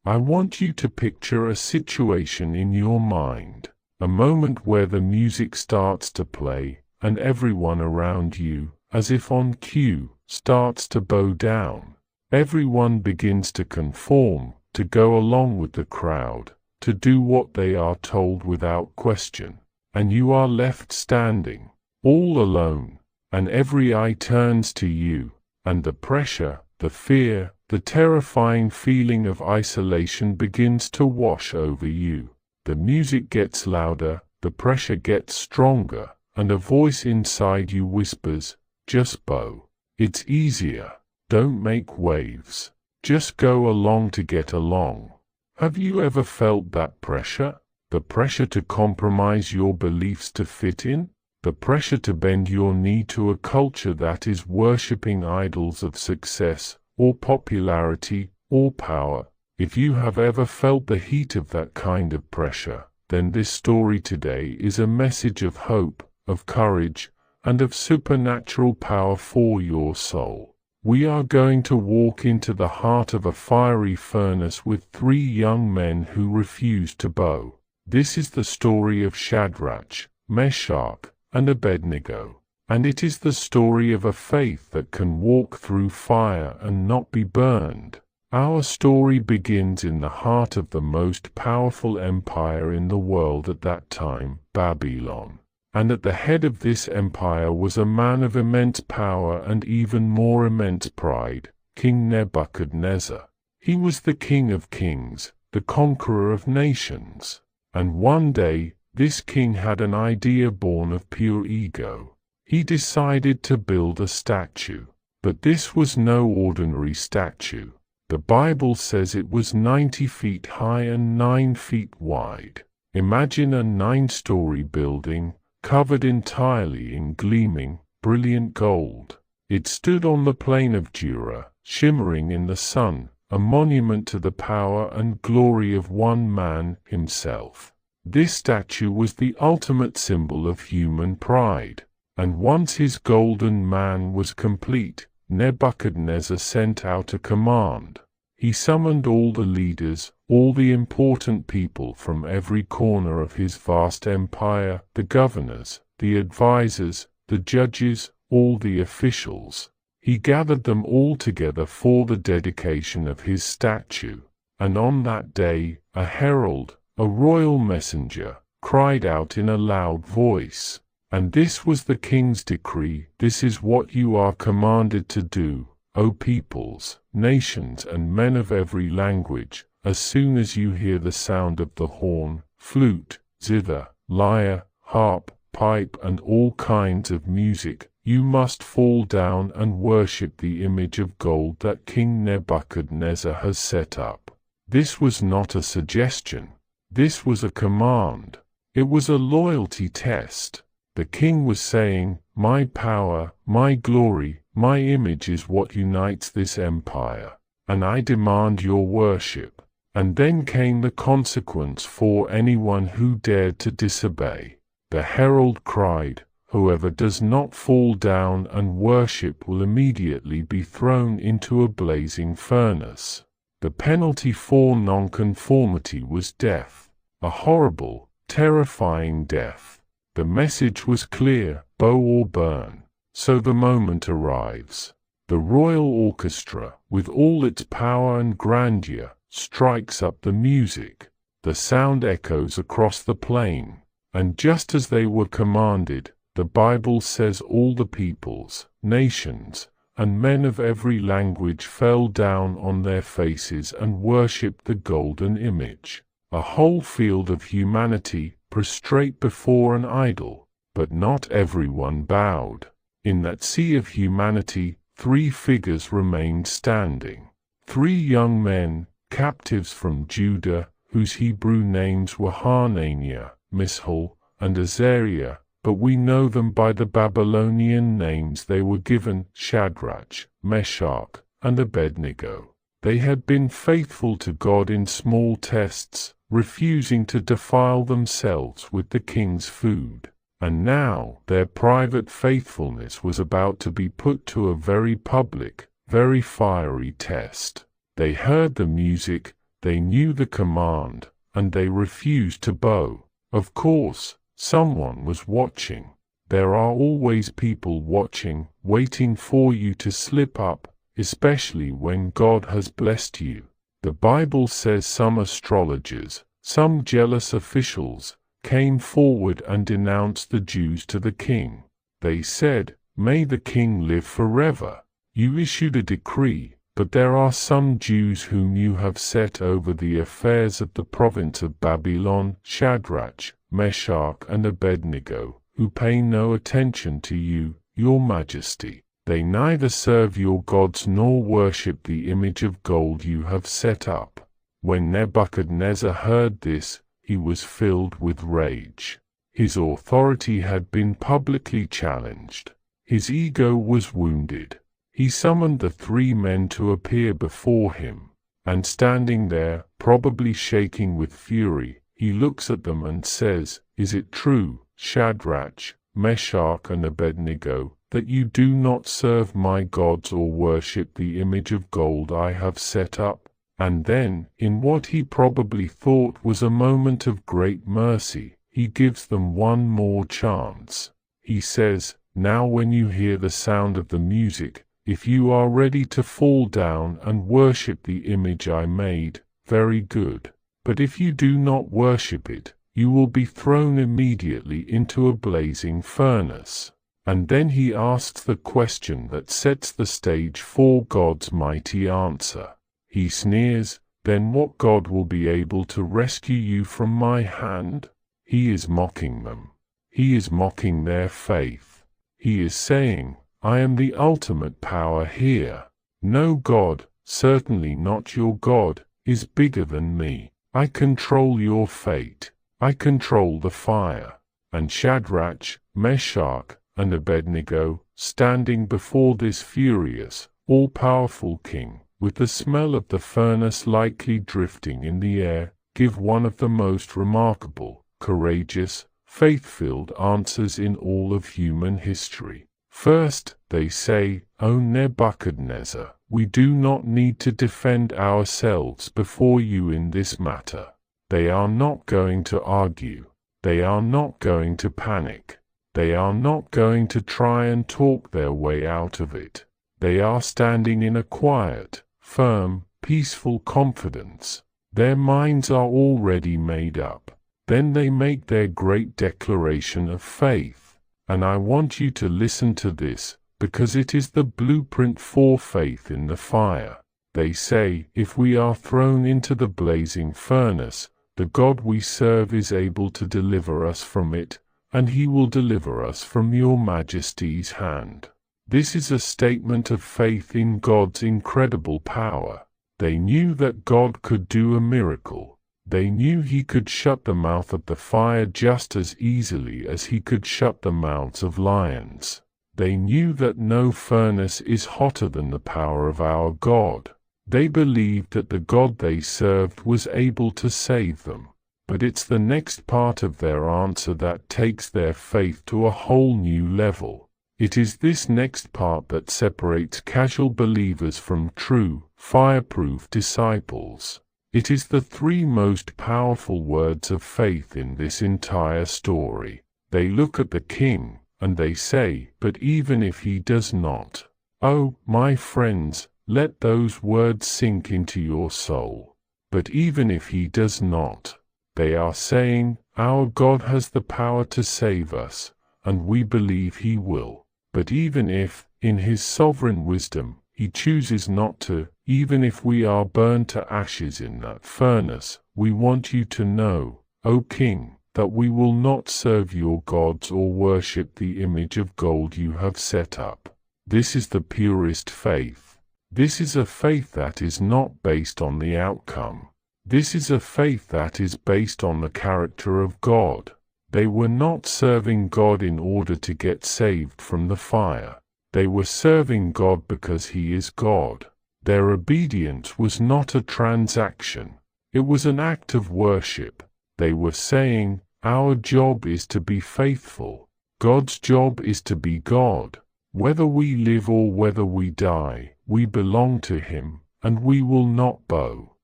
I want you to picture a situation in your mind, a moment where the music starts to play, and everyone around you, as if on cue, starts to bow down. Everyone begins to conform, to go along with the crowd, to do what they are told without question. And you are left standing, all alone, and every eye turns to you, and the pressure, the fear, the terrifying feeling of isolation begins to wash over you. The music gets louder, the pressure gets stronger, and a voice inside you whispers, "Just bow. It's easier. Don't make waves. Just go along to get along." Have you ever felt that pressure? The pressure to compromise your beliefs to fit in? The pressure to bend your knee to a culture that is worshipping idols of success, or popularity, or power? If you have ever felt the heat of that kind of pressure, then this story today is a message of hope, of courage, and of supernatural power for your soul. We are going to walk into the heart of a fiery furnace with 3 young men who refused to bow. This is the story of Shadrach, Meshach, and Abednego, and it is the story of a faith that can walk through fire and not be burned. Our story begins in the heart of the most powerful empire in the world at that time, Babylon. And at the head of this empire was a man of immense power and even more immense pride, King Nebuchadnezzar. He was the king of kings, the conqueror of nations. And one day, this king had an idea born of pure ego. He decided to build a statue. But this was no ordinary statue. The Bible says it was 90 feet high and 9 feet wide. Imagine a 9-story building, covered entirely in gleaming, brilliant gold. It stood on the plain of Dura, shimmering in the sun, a monument to the power and glory of one man, himself. This statue was the ultimate symbol of human pride. And once his golden man was complete, Nebuchadnezzar sent out a command. He summoned all the leaders, all the important people from every corner of his vast empire, the governors, the advisors, the judges, all the officials. He gathered them all together for the dedication of his statue. And on that day, a herald, a royal messenger, cried out in a loud voice. And this was the king's decree: "This is what you are commanded to do, O peoples, nations and men of every language. As soon as you hear the sound of the horn, flute, zither, lyre, harp, pipe and all kinds of music, you must fall down and worship the image of gold that King Nebuchadnezzar has set up." This was not a suggestion. This was a command. It was a loyalty test. The king was saying, "My power, my glory, my image is what unites this empire, and I demand your worship." And then came the consequence for anyone who dared to disobey. The herald cried, "Whoever does not fall down and worship will immediately be thrown into a blazing furnace." The penalty for nonconformity was death, a horrible, terrifying death. The message was clear: bow or burn. So the moment arrives. The royal orchestra, with all its power and grandeur, strikes up the music. The sound echoes across the plain. And just as they were commanded, the Bible says all the peoples, nations, and men of every language fell down on their faces and worshipped the golden image. A whole field of humanity prostrate before an idol, but not everyone bowed. In that sea of humanity, 3 figures remained standing. 3 young men, captives from Judah, whose Hebrew names were Hananiah, Mishael, and Azariah, but we know them by the Babylonian names they were given: Shadrach, Meshach, and Abednego. They had been faithful to God in small tests, refusing to defile themselves with the king's food. And now their private faithfulness was about to be put to a very public, very fiery test. They heard the music, They knew the command, and they refused to bow. Of course, someone was watching. There are always people watching, waiting for you to slip up, especially when God has blessed you. The Bible says some astrologers, some jealous officials, came forward and denounced the Jews to the king. They said, "May the king live forever. You issued a decree, but there are some Jews whom you have set over the affairs of the province of Babylon, Shadrach, Meshach and Abednego, who pay no attention to you, your majesty. They neither serve your gods nor worship the image of gold you have set up." When Nebuchadnezzar heard this, he was filled with rage. His authority had been publicly challenged. His ego was wounded. He summoned the three men to appear before him, and standing there, probably shaking with fury, he looks at them and says, "Is it true, Shadrach, Meshach and Abednego, that you do not serve my gods or worship the image of gold I have set up?" And then, in what he probably thought was a moment of great mercy, he gives them one more chance. He says, "Now when you hear the sound of the music, if you are ready to fall down and worship the image I made, very good. But if you do not worship it, you will be thrown immediately into a blazing furnace." And then he asks the question that sets the stage for God's mighty answer. He sneers, "Then what God will be able to rescue you from my hand?" He is mocking them. He is mocking their faith. He is saying, "I am the ultimate power here. No God, certainly not your God, is bigger than me. I control your fate. I control the fire." And Shadrach, Meshach, and Abednego, standing before this furious, all-powerful king, with the smell of the furnace likely drifting in the air, give one of the most remarkable, courageous, faith-filled answers in all of human history. First, they say, "O Nebuchadnezzar, we do not need to defend ourselves before you in this matter." They are not going to argue. They are not going to panic. They are not going to try and talk their way out of it. They are standing in a quiet, firm, peaceful confidence. Their minds are already made up. Then they make their great declaration of faith. And I want you to listen to this, because it is the blueprint for faith in the fire. They say, "If we are thrown into the blazing furnace, the God we serve is able to deliver us from it, and he will deliver us from your majesty's hand." This is a statement of faith in God's incredible power. They knew that God could do a miracle. They knew he could shut the mouth of the fire just as easily as he could shut the mouths of lions. They knew that no furnace is hotter than the power of our God. They believed that the God they served was able to save them. But it's the next part of their answer that takes their faith to a whole new level. It is this next part that separates casual believers from true, fireproof disciples. It is the three most powerful words of faith in this entire story. They look at the king, and they say, "But even if he does not." Oh, my friends, let those words sink into your soul. But even if he does not, they are saying, "Our God has the power to save us, and we believe he will. But even if, in his sovereign wisdom, he chooses not to, even if we are burned to ashes in that furnace, we want you to know, O King, that we will not serve your gods or worship the image of gold you have set up." This is the purest faith. This is a faith that is not based on the outcome. This is a faith that is based on the character of God. They were not serving God in order to get saved from the fire. They were serving God because he is God. Their obedience was not a transaction. It was an act of worship. They were saying, "Our job is to be faithful. God's job is to be God. Whether we live or whether we die, we belong to him, and we will not bow."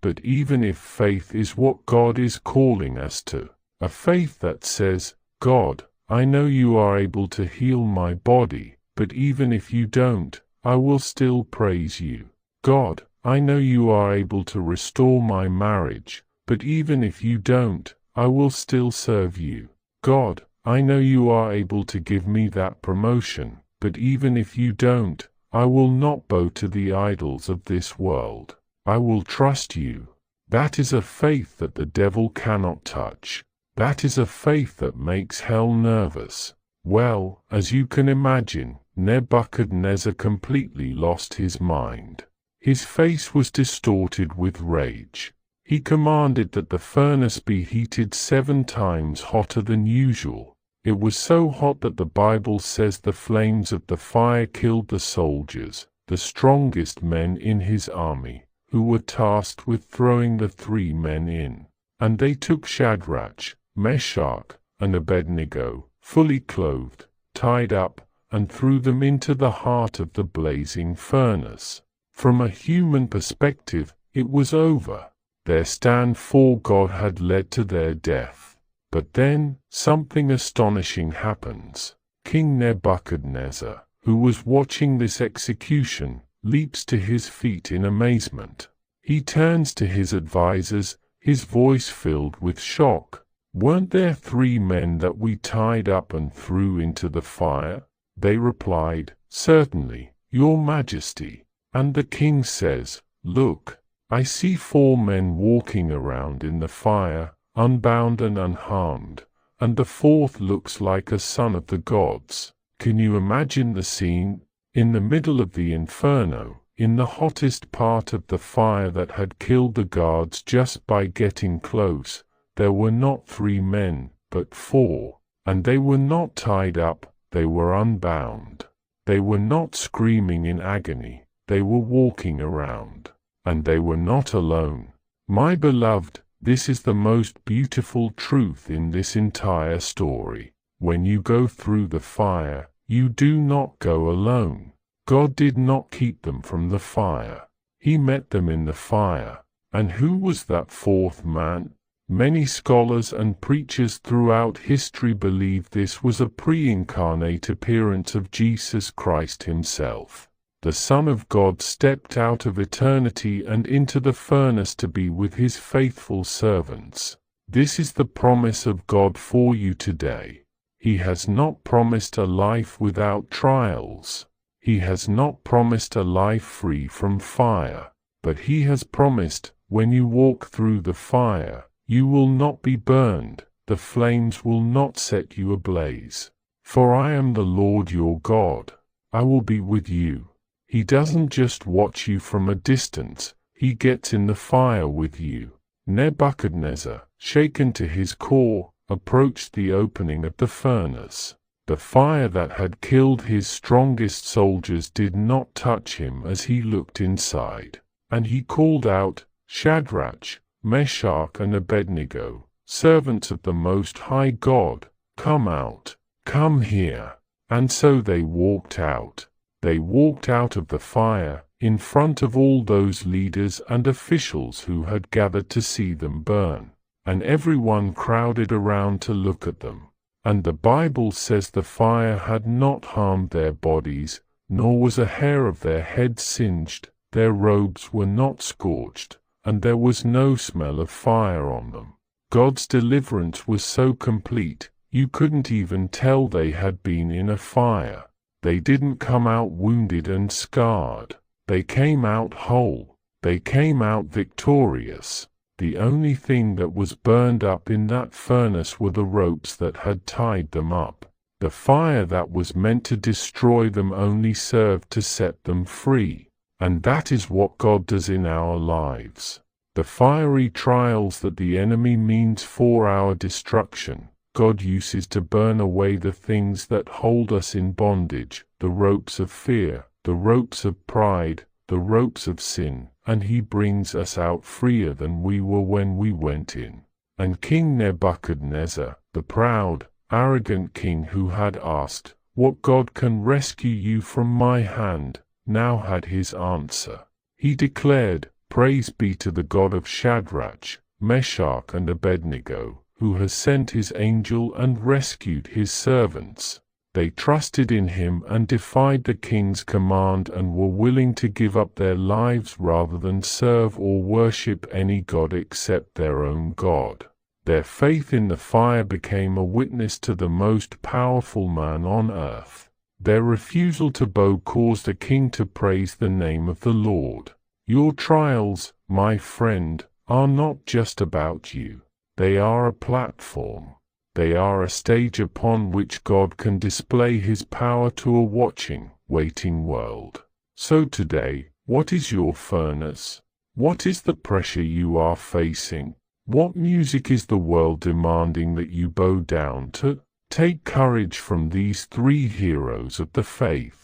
But even if faith is what God is calling us to, a faith that says, God, I know you are able to heal my body, but even if you don't, I will still praise you. God, I know you are able to restore my marriage, but even if you don't, I will still serve you. God, I know you are able to give me that promotion, but even if you don't, I will not bow to the idols of this world. I will trust you. That is a faith that the devil cannot touch. That is a faith that makes hell nervous. Well, as you can imagine, Nebuchadnezzar completely lost his mind. His face was distorted with rage. He commanded that the furnace be heated 7 times hotter than usual. It was so hot that the Bible says the flames of the fire killed the soldiers, the strongest men in his army, who were tasked with throwing the 3 men in. And they took Shadrach, Meshach, and Abednego, fully clothed, tied up, and threw them into the heart of the blazing furnace. From a human perspective, it was over. Their stand for God had led to their death. But then, something astonishing happens. King Nebuchadnezzar, who was watching this execution, leaps to his feet in amazement. He turns to his advisers, his voice filled with shock. Weren't there 3 men that we tied up and threw into the fire? They replied, Certainly, Your Majesty. And the king says, Look, I see 4 men walking around in the fire, unbound and unharmed, and the 4th looks like a son of the gods. Can you imagine the scene? In the middle of the inferno, in the hottest part of the fire that had killed the guards just by getting close, there were not 3 men, but 4, and they were not tied up, they were unbound. They were not screaming in agony, they were walking around. And they were not alone. My beloved, this is the most beautiful truth in this entire story. When you go through the fire, you do not go alone. God did not keep them from the fire. He met them in the fire. And who was that 4th man? Many scholars and preachers throughout history believe this was a pre-incarnate appearance of Jesus Christ himself. The Son of God stepped out of eternity and into the furnace to be with his faithful servants. This is the promise of God for you today. He has not promised a life without trials. He has not promised a life free from fire. But he has promised, when you walk through the fire, you will not be burned, the flames will not set you ablaze. For I am the Lord your God. I will be with you. He doesn't just watch you from a distance, he gets in the fire with you. Nebuchadnezzar, shaken to his core, approached the opening of the furnace. The fire that had killed his strongest soldiers did not touch him as he looked inside. And he called out, Shadrach, Meshach and Abednego, servants of the Most High God, come out, come here. And so they walked out. They walked out of the fire, in front of all those leaders and officials who had gathered to see them burn, and everyone crowded around to look at them. And the Bible says the fire had not harmed their bodies, nor was a hair of their heads singed, their robes were not scorched, and there was no smell of fire on them. God's deliverance was so complete, you couldn't even tell they had been in a fire. They didn't come out wounded and scarred. They came out whole. They came out victorious. The only thing that was burned up in that furnace were the ropes that had tied them up. The fire that was meant to destroy them only served to set them free. And that is what God does in our lives. The fiery trials that the enemy means for our destruction, God uses to burn away the things that hold us in bondage, the ropes of fear, the ropes of pride, the ropes of sin, and he brings us out freer than we were when we went in. And King Nebuchadnezzar, the proud, arrogant king who had asked, What God can rescue you from my hand, now had his answer. He declared, Praise be to the God of Shadrach, Meshach and Abednego, who has sent his angel and rescued his servants. They trusted in him and defied the king's command and were willing to give up their lives rather than serve or worship any god except their own God. Their faith in the fire became a witness to the most powerful man on earth. Their refusal to bow caused the king to praise the name of the Lord. Your trials, my friend, are not just about you. They are a platform. They are a stage upon which God can display his power to a watching, waiting world. So today, what is your furnace? What is the pressure you are facing? What music is the world demanding that you bow down to? Take courage from these three heroes of the faith.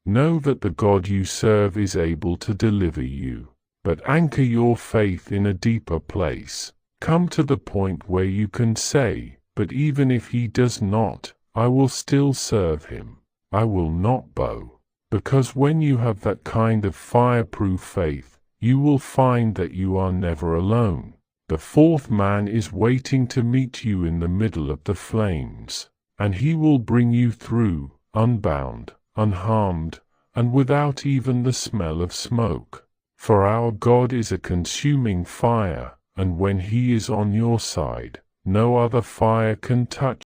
Know that the God you serve is able to deliver you. But anchor your faith in a deeper place. Come to the point where you can say, "But even if he does not, I will still serve him. I will not bow." Because when you have that kind of fireproof faith, you will find that you are never alone. The fourth man is waiting to meet you in the middle of the flames, and he will bring you through, unbound, unharmed, and without even the smell of smoke. For our God is a consuming fire, and when he is on your side, no other fire can touch